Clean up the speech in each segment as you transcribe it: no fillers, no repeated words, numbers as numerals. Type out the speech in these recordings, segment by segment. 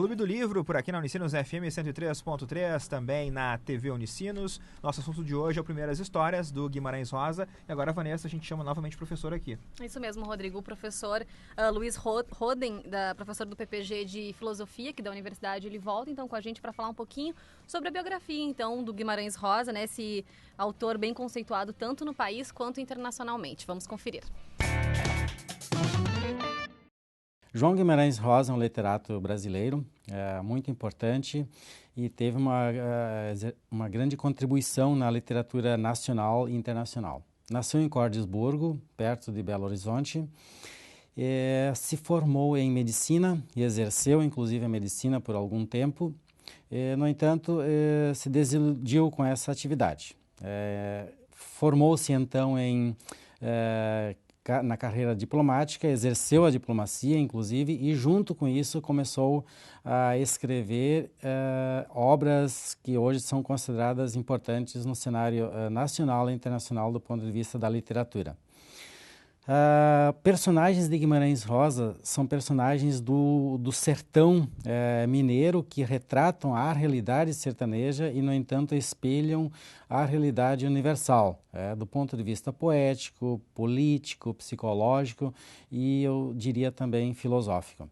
Clube do Livro, por aqui na Unicinos FM 103.3, também na TV Unicinos. Nosso assunto de hoje é o Primeiras Histórias, do Guimarães Rosa. E agora, Vanessa, a gente chama novamente o professor aqui. Isso mesmo, Rodrigo. O professor Luiz Roden, professor do PPG de Filosofia, aqui da Universidade, ele volta então com a gente para falar um pouquinho sobre a biografia, então, do Guimarães Rosa, né? Esse autor bem conceituado tanto no país quanto internacionalmente. Vamos conferir. João Guimarães Rosa é um literato brasileiro muito importante e teve uma grande contribuição na literatura nacional e internacional. Nasceu em Cordisburgo, perto de Belo Horizonte, se formou em medicina e exerceu inclusive a medicina por algum tempo. No entanto, se desiludiu com essa atividade. Formou-se então na carreira diplomática, exerceu a diplomacia, inclusive, e junto com isso começou a escrever obras que hoje são consideradas importantes no cenário nacional e internacional do ponto de vista da literatura. Personagens de Guimarães Rosa são personagens do sertão mineiro que retratam a realidade sertaneja e, no entanto, espelham a realidade universal, do ponto de vista poético, político, psicológico e, eu diria, também filosófico.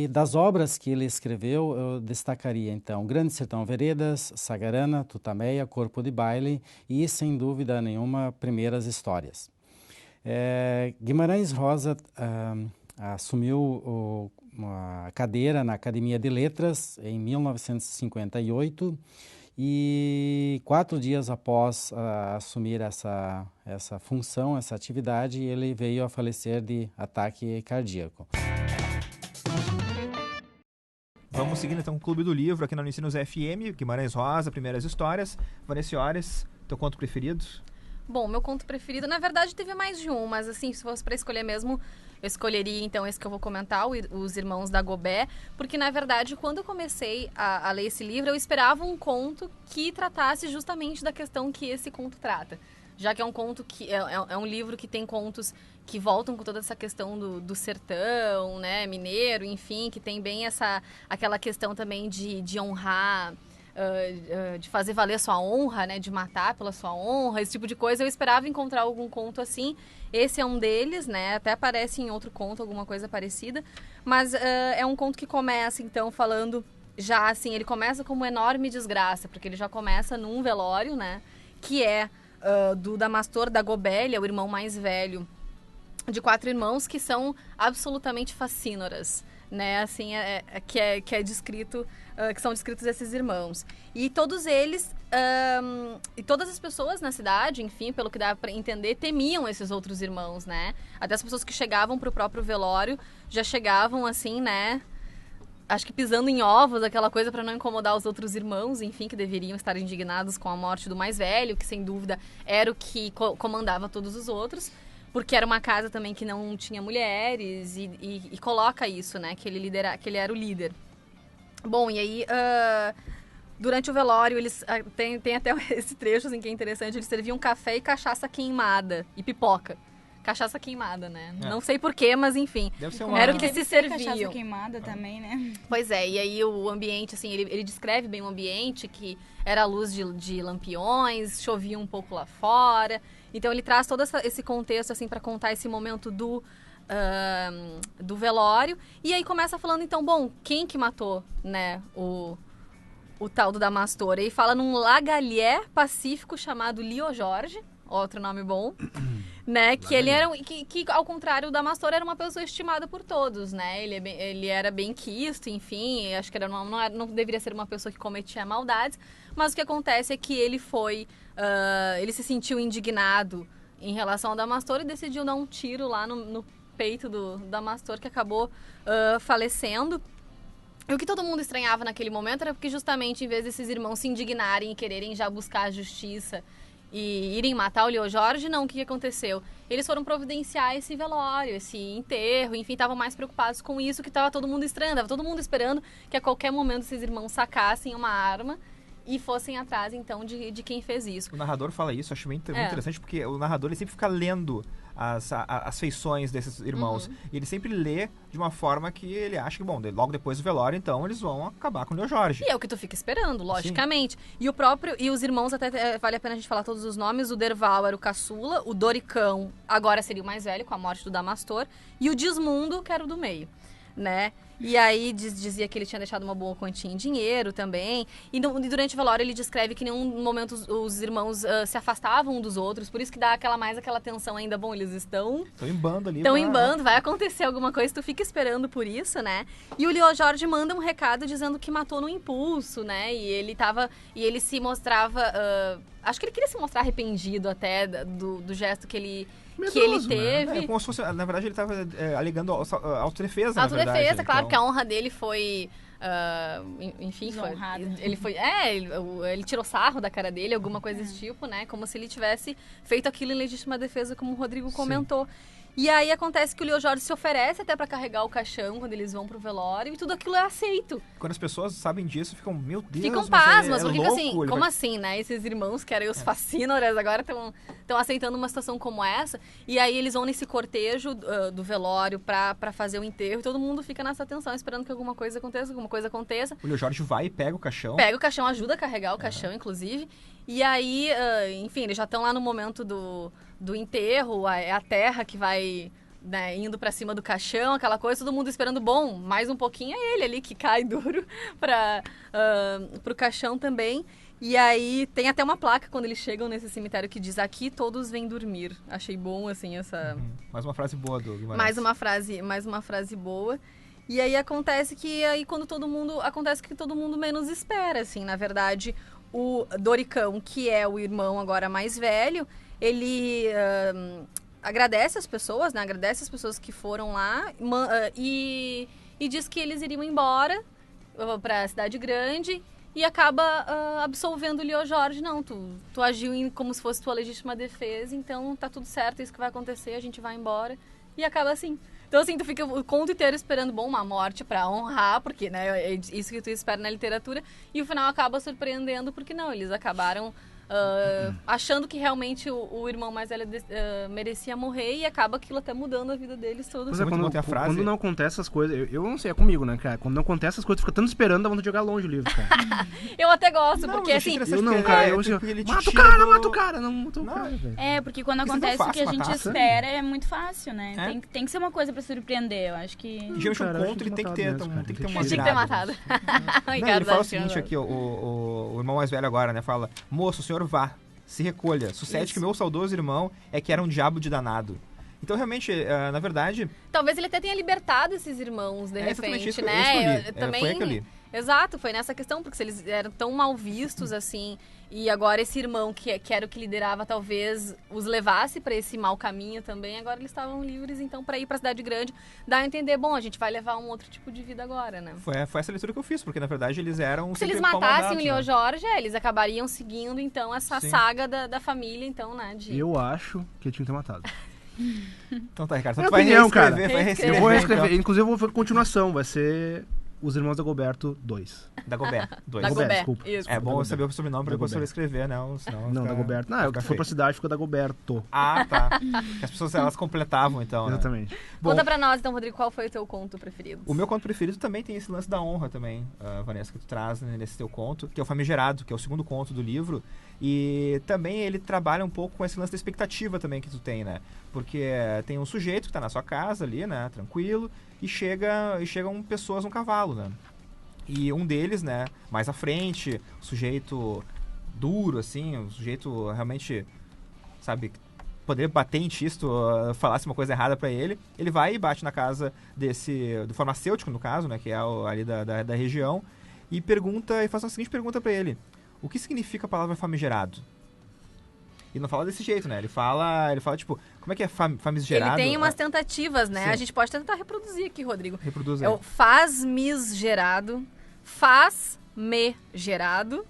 Das obras que ele escreveu, eu destacaria, então, Grande Sertão Veredas, Sagarana, Tutameia, Corpo de Baile e, sem dúvida nenhuma, Primeiras Histórias. Guimarães Rosa assumiu uma cadeira na Academia de Letras em 1958 e 4 dias após assumir essa função, essa atividade, ele veio a falecer de ataque cardíaco. Vamos seguindo então o Clube do Livro aqui na Unicinos FM, Guimarães Rosa, Primeiras Histórias. Vanessa Iores, teu conto preferido? Bom, meu conto preferido, na verdade, teve mais de um, mas assim, se fosse para escolher mesmo, eu escolheria então esse que eu vou comentar, Os Irmãos Dagobé, porque na verdade, quando eu comecei a ler esse livro, eu esperava um conto que tratasse justamente da questão que esse conto trata. Já que é um conto que é um livro que tem contos que voltam com toda essa questão do sertão, né, mineiro, enfim, que tem bem aquela questão também de honrar, de fazer valer a sua honra, né, de matar pela sua honra, esse tipo de coisa. Eu esperava encontrar algum conto assim. Esse é um deles, né, até aparece em outro conto alguma coisa parecida, mas é um conto que começa então falando já assim, ele começa como uma enorme desgraça, porque ele já começa num velório, né, que é do Damastor Dagobé, ele é o irmão mais velho de 4 irmãos que são absolutamente facínoras, né, assim, que é descrito, que são descritos esses irmãos. E todos eles, e todas as pessoas na cidade, enfim, pelo que dá para entender, temiam esses outros irmãos, né? Até as pessoas que chegavam pro próprio velório já chegavam assim, né, acho que pisando em ovos, aquela coisa para não incomodar os outros irmãos, enfim, que deveriam estar indignados com a morte do mais velho, que sem dúvida era o que comandava todos os outros, porque era uma casa também que não tinha mulheres e coloca isso, né, que ele era o líder. Bom, e aí, durante o velório, eles tem até esse trecho assim, que é interessante, eles serviam café e cachaça queimada e pipoca. Cachaça queimada, né? Não sei porquê, mas enfim. Era o que se serviam. Cachaça queimada também, né? Pois é, e aí o ambiente, assim, ele descreve bem o ambiente, que era a luz de lampiões, chovia um pouco lá fora. Então ele traz todo esse contexto, assim, para contar esse momento do velório. E aí começa falando, então, bom, quem que matou, né, o tal do Damastor? E fala num lagalhé pacífico chamado Lio Jorge, outro nome bom, né, que ele era, que ao contrário do Damastor, era uma pessoa estimada por todos, né, ele era bem quisto, enfim, acho que não deveria ser uma pessoa que cometia maldades, mas o que acontece é que ele ele se sentiu indignado em relação ao Damastor e decidiu dar um tiro lá no peito do Damastor, que acabou falecendo. E o que todo mundo estranhava naquele momento era porque justamente em vez desses irmãos se indignarem e quererem já buscar a justiça e irem matar o Lio Jorge, não, o que aconteceu? Eles foram providenciar esse velório, esse enterro, enfim, estavam mais preocupados com isso, que estava todo mundo estranho, estava todo mundo esperando que a qualquer momento esses irmãos sacassem uma arma e fossem atrás, então, de quem fez isso. O narrador fala isso, acho muito interessante, porque o narrador ele sempre fica lendo as feições desses irmãos. E ele sempre lê de uma forma que ele acha que, bom, logo depois do velório, então, eles vão acabar com o Leo Jorge. E é o que tu fica esperando, logicamente. E os irmãos, até vale a pena a gente falar todos os nomes, o Derval era o caçula, o Doricão agora seria o mais velho, com a morte do Damastor, e o Dismundo, que era o do meio, né? E aí dizia que ele tinha deixado uma boa quantia em dinheiro também. E durante o velório ele descreve que em nenhum momento os irmãos se afastavam um dos outros. Por isso que dá aquela tensão ainda. Bom, eles estão em bando ali. Estão em bando, vai acontecer alguma coisa, tu fica esperando por isso, né? E o Leo Jorge manda um recado dizendo que matou no impulso, né? E ele se mostrava... acho que ele queria se mostrar arrependido até do gesto que ele teve. Né? Como se fosse, na verdade, ele estava alegando autodefesa, Autodefesa, claro, então... que a honra dele foi... enfim, ele tirou sarro da cara dele, alguma coisa desse tipo, né? Como se ele tivesse feito aquilo em legítima defesa, como o Rodrigo comentou. E aí acontece que o Leo Jorge se oferece até pra carregar o caixão quando eles vão pro velório e tudo aquilo é aceito. Quando as pessoas sabem disso, ficam, meu Deus, ficam pasmas, porque ficam assim, como assim, né? Esses irmãos que eram os fascínoras agora estão aceitando uma situação como essa. E aí eles vão nesse cortejo do velório pra fazer o enterro e todo mundo fica nessa tensão, esperando que alguma coisa aconteça. O Leo Jorge vai e pega o caixão. Pega o caixão, ajuda a carregar o caixão, inclusive. E aí, enfim, eles já estão lá no momento do enterro, é a terra que vai, né, indo pra cima do caixão, aquela coisa, todo mundo esperando, bom, mais um pouquinho é ele ali que cai duro pro caixão também. E aí tem até uma placa quando eles chegam nesse cemitério que diz: aqui todos vêm dormir. Achei bom, assim, essa... Mais uma frase boa do Guimarães. Mais uma frase boa. E aí acontece que todo mundo menos espera, assim, na verdade, o Doricão, que é o irmão agora mais velho, ele agradece as pessoas, né? Agradece as pessoas que foram lá e diz que eles iriam embora pra cidade grande e acaba absolvendo o Leo Jorge. Não, tu agiu como se fosse tua legítima defesa, então tá tudo certo, é isso que vai acontecer, a gente vai embora. E acaba assim. Então, assim, tu fica o conto inteiro esperando, bom, uma morte pra honrar, porque, né, é isso que tu espera na literatura, e o final acaba surpreendendo, porque não, eles acabaram achando que realmente o irmão mais velho merecia morrer, e acaba aquilo até mudando a vida deles todos. Quando não acontece essas coisas, eu não sei, é comigo, né, cara? Quando não acontece essas coisas, tu fica tanto esperando, dá vontade de jogar longe o livro, cara. Eu até gosto, porque assim... Eu não, cara, mata o cara, não matou o cara, velho. Porque quando acontece o que a gente espera, é muito fácil, né? Tem que ser uma coisa pra surpreender, eu acho que... Geralmente um conto, ele tem que ter uma virada. Tinha que ter matado. Ele fala o seguinte aqui, o irmão mais velho agora, né, fala: moço, o senhor vá, se recolha, sucede que meu saudoso irmão é que era um diabo de danado. Então, realmente, na verdade... Talvez ele até tenha libertado esses irmãos, de repente, isso, né? Isso que eu li. Foi aí que eu li. Exato, foi nessa questão, porque se eles eram tão mal vistos, assim, e agora esse irmão, que era o que liderava, talvez os levasse para esse mau caminho também, agora eles estavam livres, então, para ir para a cidade grande, dá a entender, bom, a gente vai levar um outro tipo de vida agora, né? Foi essa leitura que eu fiz, porque, na verdade, eles eram... Se eles matassem o Leo Jorge, eles acabariam seguindo, então, essa saga da família, então, né? Eu acho que eu tinha que ter matado. Então tá, Ricardo, tu vai reescrever, vai reescrever. Eu vou reescrever, então. Inclusive eu vou fazer continuação, vai ser Os Irmãos da Goberto 2. Da Goberto 2. Da Goberto, desculpa. Isso. É bom saber o sobrenome pra depois escrever, né? Senão não, da Goberto. Não, se for pra cidade, fica da Goberto. Ah, tá. As pessoas, elas completavam, então, né? Exatamente. Conta pra nós, então, Rodrigo, qual foi o teu conto preferido? O meu conto preferido também tem esse lance da honra também, Vanessa, que tu traz, né, nesse teu conto, que é o Famigerado, que é o segundo conto do livro. E também ele trabalha um pouco com esse lance da expectativa também que tu tem, né? Porque tem um sujeito que tá na sua casa ali, né? Tranquilo, e chegam pessoas num cavalo, né? E um deles, né? Mais à frente, um sujeito duro, assim, um sujeito realmente, sabe, poderia bater em ti se tu falasse uma coisa errada pra ele. Ele vai e bate na casa do farmacêutico, no caso, né? Que é ali da região, e faz a seguinte pergunta pra ele: o que significa a palavra famigerado? E não fala desse jeito, né? Ele fala tipo, como é que é famigerado? Ele tem umas tentativas, né? Sim. A gente pode tentar reproduzir aqui, Rodrigo. Reproduz aí. É o faz-mis-gerado, faz-me-gerado,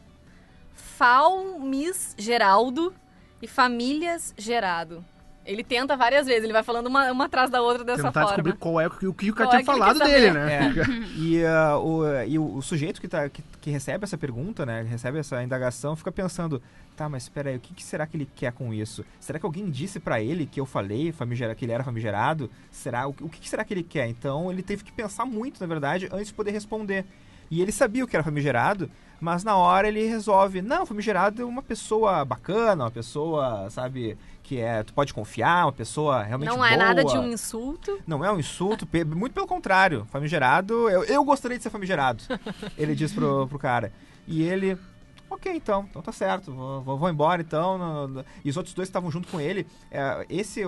fal-mis-geraldo e famílias-gerado. Ele tenta várias vezes, ele vai falando uma atrás da outra dessa Tentar forma. descobrir qual é o que o cara tinha falado dele, né? E o sujeito que recebe essa pergunta, né, recebe essa indagação, fica pensando, tá, mas espera aí, o que será que ele quer com isso? Será que alguém disse pra ele que eu falei que ele era famigerado? O que será que ele quer? Então ele teve que pensar muito, na verdade, antes de poder responder. E ele sabia o que era famigerado, mas na hora ele resolve, não, famigerado é uma pessoa bacana, uma pessoa, sabe, que tu pode confiar, uma pessoa realmente boa. Não é nada de um insulto. Não é um insulto, muito pelo contrário. Famigerado, eu gostaria de ser famigerado, ele diz pro cara. E ele, ok, então tá certo, vou embora então. E os outros dois que estavam junto com ele,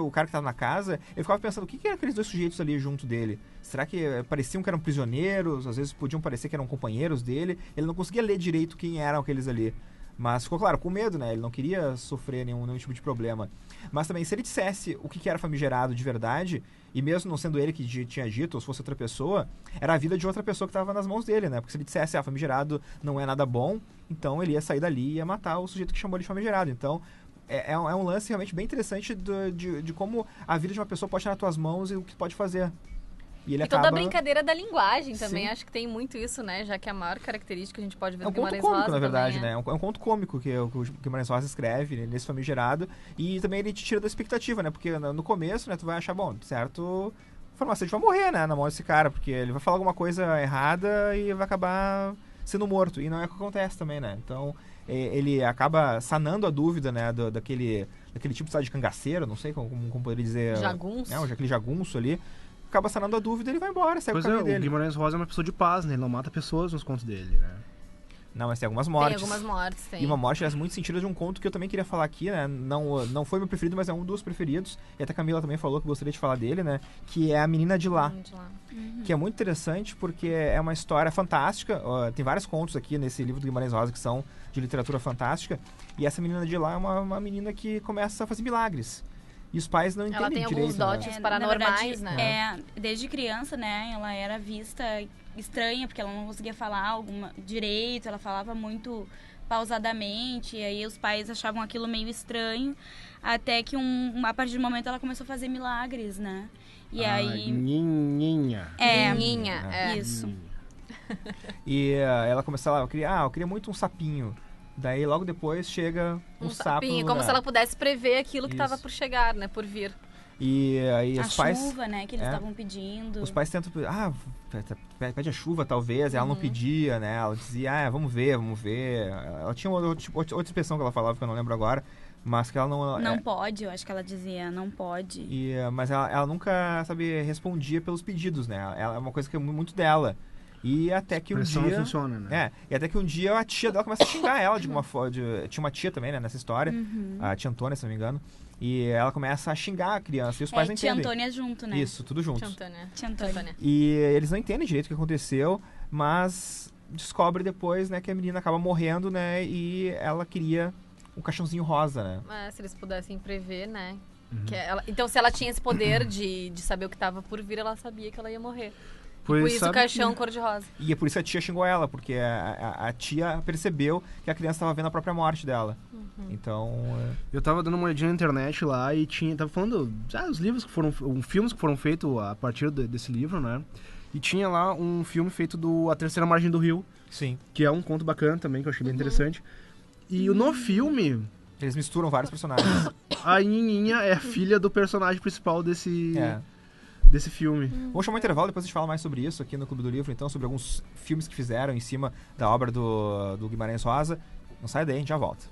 o cara que estava na casa, ele ficava pensando, o que eram aqueles dois sujeitos ali junto dele? Será que pareciam que eram prisioneiros? Às vezes podiam parecer que eram companheiros dele. Ele não conseguia ler direito quem eram aqueles ali. Mas ficou claro, com medo, né? Ele não queria sofrer nenhum tipo de problema. Mas também, se ele dissesse o que era famigerado de verdade, e mesmo não sendo ele que tinha dito, ou se fosse outra pessoa, era a vida de outra pessoa que estava nas mãos dele, né? Porque se ele dissesse, famigerado não é nada bom, então ele ia sair dali e ia matar o sujeito que chamou ele de famigerado. Então, é um lance realmente bem interessante de como a vida de uma pessoa pode estar nas tuas mãos e o que pode fazer. E toda a brincadeira da linguagem também, acho que tem muito isso, né? Já que a maior característica que a gente pode ver no Guimarães Rosa. É um conto cômico, na verdade, né? É um conto cômico que o Guimarães Rosa escreve nesse famigerado. E também ele te tira da expectativa, né? Porque no começo, né, tu vai achar, bom, certo, o farmacêutico vai morrer, né? Na mão desse cara, porque ele vai falar alguma coisa errada e vai acabar sendo morto. E não é o que acontece também, né? Então, ele acaba sanando a dúvida, né? Daquele tipo de cangaceiro, não sei como poderia dizer. Jagunço. Aquele jagunço ali. Acaba sanando a dúvida e ele vai embora, segue o caminho dele. O Guimarães Rosa é uma pessoa de paz, né? Ele não mata pessoas nos contos dele, né? Não, mas tem algumas mortes. Tem algumas mortes, tem. E uma morte, aliás, muito sentido de um conto que eu também queria falar aqui, né? Não foi meu preferido, mas é um dos preferidos. E até a Camila também falou que gostaria de falar dele, né? Que é A Menina de Lá. Que é muito interessante porque é uma história fantástica. Tem vários contos aqui nesse livro do Guimarães Rosa que são de literatura fantástica. E essa Menina de Lá é uma menina que começa a fazer milagres. E os pais não entendem direito. Ela tem alguns dotes paranormais, verdade, né? Desde criança, né? Ela era vista estranha, porque ela não conseguia falar direito, ela falava muito pausadamente, e aí os pais achavam aquilo meio estranho, até que a partir do momento ela começou a fazer milagres, né? E aí... Nininha. Nininha, isso. E ela começou eu queria muito um sapinho. Daí, logo depois, chega um sapo. Como se ela pudesse prever aquilo que estava por chegar, né? Por vir. E aí os pais... A chuva, né? Que eles estavam pedindo. Os pais tentam... pede a chuva, talvez. Ela não pedia, né? Ela dizia, vamos ver. Ela tinha outra expressão que ela falava, que eu não lembro agora. Mas que ela não... Não pode, eu acho que ela dizia, não pode. Mas ela nunca, respondia pelos pedidos, né? Ela é uma coisa que é muito dela. E até que um dia... não funciona, né? E até que um dia a tia dela começa a xingar ela de alguma forma. Tinha uma tia também, né, nessa história. A tia Antônia, se não me engano. E ela começa a xingar a criança. E os pais não entendem. Tia Antônia junto, né? Isso, tudo junto. Tia Antônia. E eles não entendem direito o que aconteceu, mas descobre depois, né, que a menina acaba morrendo, né? E ela queria um caixãozinho rosa, né? Se eles pudessem prever, né? Então, se ela tinha esse poder de saber o que estava por vir, ela sabia que ela ia morrer. Por isso o caixão cor-de-rosa. E é por isso que a tia xingou ela, porque a tia percebeu que a criança estava vendo a própria morte dela. Então... Eu tava dando uma olhadinha na internet lá e tava falando os livros que foram... filmes que foram feitos a partir desse livro, né? E tinha lá um filme feito do A Terceira Margem do Rio. Sim. Que é um conto bacana também, que eu achei bem interessante. E no filme... Eles misturam vários personagens. A Nininha é a filha do personagem principal desse filme. Vamos chamar um intervalo, depois a gente fala mais sobre isso aqui no Clube do Livro, então, sobre alguns filmes que fizeram em cima da obra do Guimarães Rosa. Não sai daí, a gente já volta.